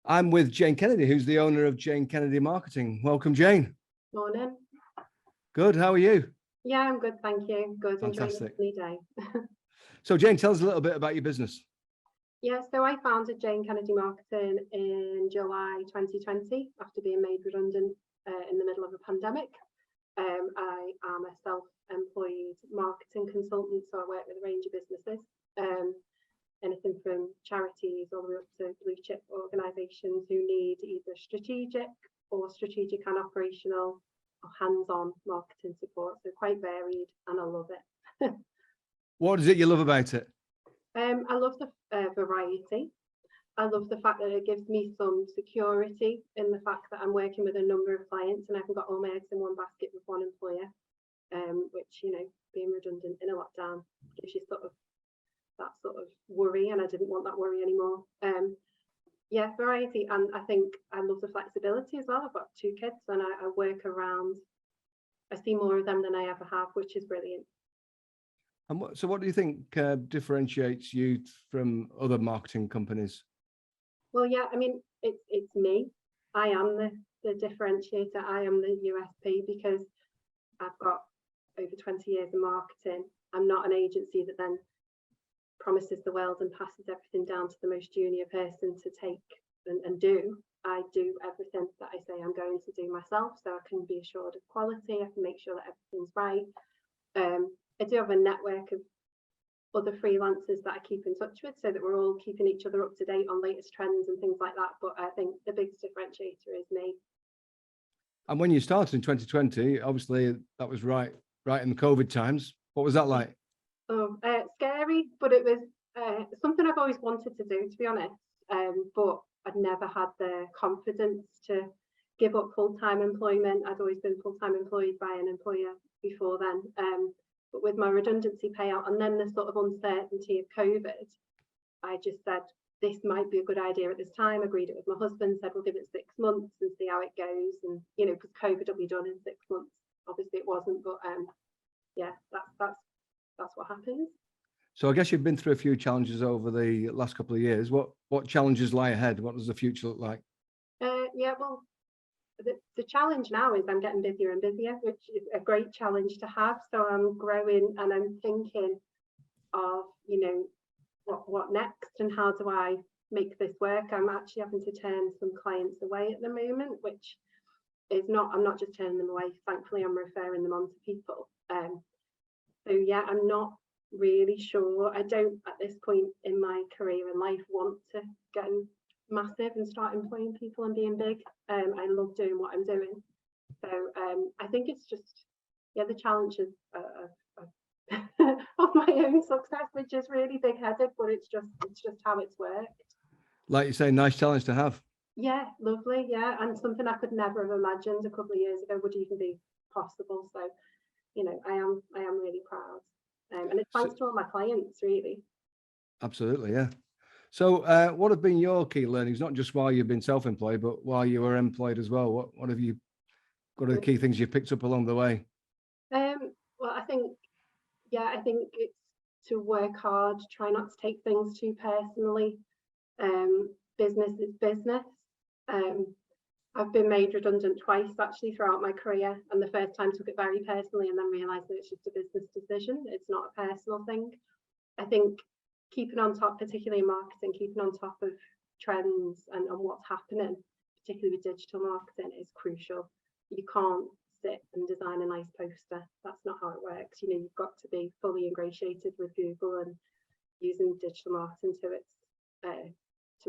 I'm with Jayne Kennedy, who's the owner of Jayne Kennedy Marketing. Welcome, Jayne. Morning. Good. How are you? Yeah, I'm good, thank you. Good. Fantastic. Enjoying the day. So, Jayne, tell us a little bit about your business. Yeah, so I founded Jayne Kennedy Marketing in July 2020 after being made redundant in the middle of a pandemic. I am a self-employed marketing consultant, so I work with a range of businesses, anything from charities all the way up to blue chip organisations who need either strategic and operational or hands-on marketing support. So quite varied, and I love it. What is it you love about it? I love the variety. I love the fact that it gives me some security in the fact that I'm working with a number of clients and I haven't got all my eggs in one basket with one employer, which, you know, being redundant in a lockdown gives you that sort of worry, and I didn't want that worry anymore. Yeah, variety, and I think I love the flexibility as well. I've got 2 kids and I work around, I see more of them than I ever have, which is brilliant. And so what do you think differentiates you from other marketing companies? Well, yeah, I mean, it's me. I am the differentiator. I am the USP because I've got over 20 years of marketing. I'm not an agency that then promises the world and passes everything down to the most junior person to take and do. I do everything that I say I'm going to do myself, so I can be assured of quality. I can make sure that everything's right. I do have a network of other freelancers that I keep in touch with, so that we're all keeping each other up to date on latest trends and things like that. But I think the biggest differentiator is me. And when you started in 2020, obviously that was right in the COVID times. What was that like? Oh, scary, but it was something I've always wanted to do, to be honest. But I'd never had the confidence to give up full-time employment. I'd always been full-time employed by an employer before then. But with my redundancy payout and then the sort of uncertainty of COVID, I just said, this might be a good idea at this time. Agreed it with my husband, said we'll give it 6 months and see how it goes. And, you know, because COVID will be done in 6 months. Obviously it wasn't, but yeah, that's what happens. So I guess you've been through a few challenges over the last couple of years. What challenges lie ahead? What does the future look like? Yeah, well, the challenge now is I'm getting busier and busier, which is a great challenge to have. So I'm growing and I'm thinking of, you know, what next and how do I make this work. I'm actually having to turn some clients away at the moment, which is I'm not just turning them away. Thankfully, I'm referring them on to people. So yeah, I'm not really sure. I don't at this point in my career and life want to go massive and start employing people and being big. I love doing what I'm doing. So I think it's just, yeah, the challenge of my own success, which is really big-headed, but it's just how it's worked. Like you say, nice challenge to have. Yeah, lovely. Yeah, and something I could never have imagined a couple of years ago would even be possible. So, you know, I am really proud, and it's thanks to all my clients, really. Absolutely, yeah. So what have been your key learnings, not just while you've been self-employed, but while you were employed as well? What have you got, the key things you picked up along the way? Well, I think it's to work hard, try not to take things too personally. Business is business. I've been made redundant twice actually throughout my career, and the first time took it very personally and then realised that it's just a business decision. It's not a personal thing. I think keeping on top, particularly in marketing, keeping on top of trends and what's happening, particularly with digital marketing, is crucial. You can't sit and design a nice poster. That's not how it works. You know, you've got to be fully ingratiated with Google and using digital marketing to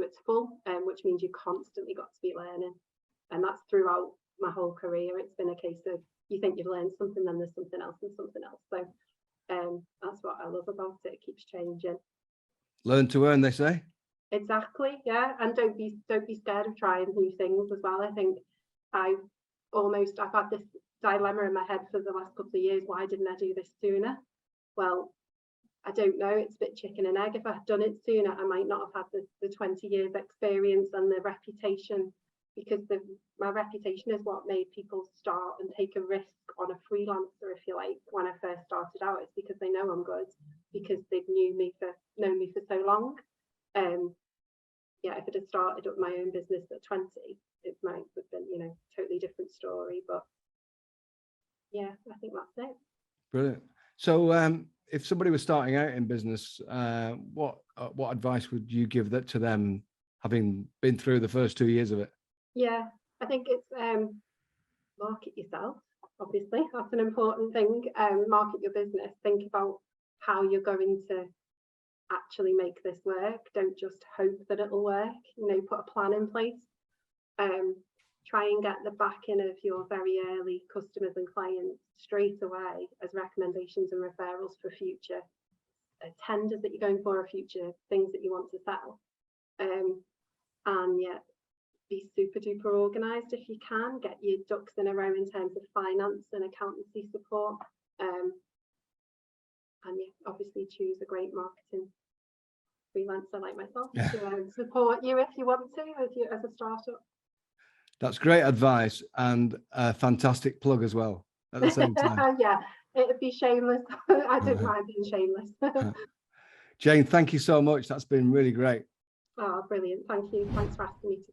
its full, which means you constantly got to be learning. And that's throughout my whole career. It's been a case of you think you've learned something, then there's something else and something else. So that's what I love about it. It keeps changing. Learn to earn, they say. Exactly, yeah. And don't be scared of trying new things as well. I think I've had this dilemma in my head for the last couple of years. Why didn't I do this sooner? Well, I don't know. It's a bit chicken and egg. If I'd done it sooner, I might not have had the 20 years experience and the reputation, because my reputation is what made people start and take a risk on a freelancer, if you like. When I first started out, it's because they know I'm good, because they've known me for so long. yeah, if I'd have started up my own business at 20, it might have been, you know, totally different story. But yeah, I think that's it. Brilliant. So if somebody was starting out in business, what advice would you give that to them, having been through the first 2 years of it? Yeah, I think it's market yourself. Obviously, that's an important thing. Market your business. Think about how you're going to actually make this work. Don't just hope that it'll work. You know, put a plan in place. Try and get the backing of your very early customers and clients straight away as recommendations and referrals for future tenders that you're going for, or future things that you want to sell. And yeah, be super duper organized if you can. Get your ducks in a row in terms of finance and accountancy support. And yeah, obviously choose a great marketing freelancer like myself to support you if you want to, as a startup. That's great advice, and a fantastic plug as well at the same time. Yeah, it'd be shameless. I don't mind being shameless. Jayne, thank you so much. That's been really great. Oh, brilliant. Thank you. Thanks for asking me to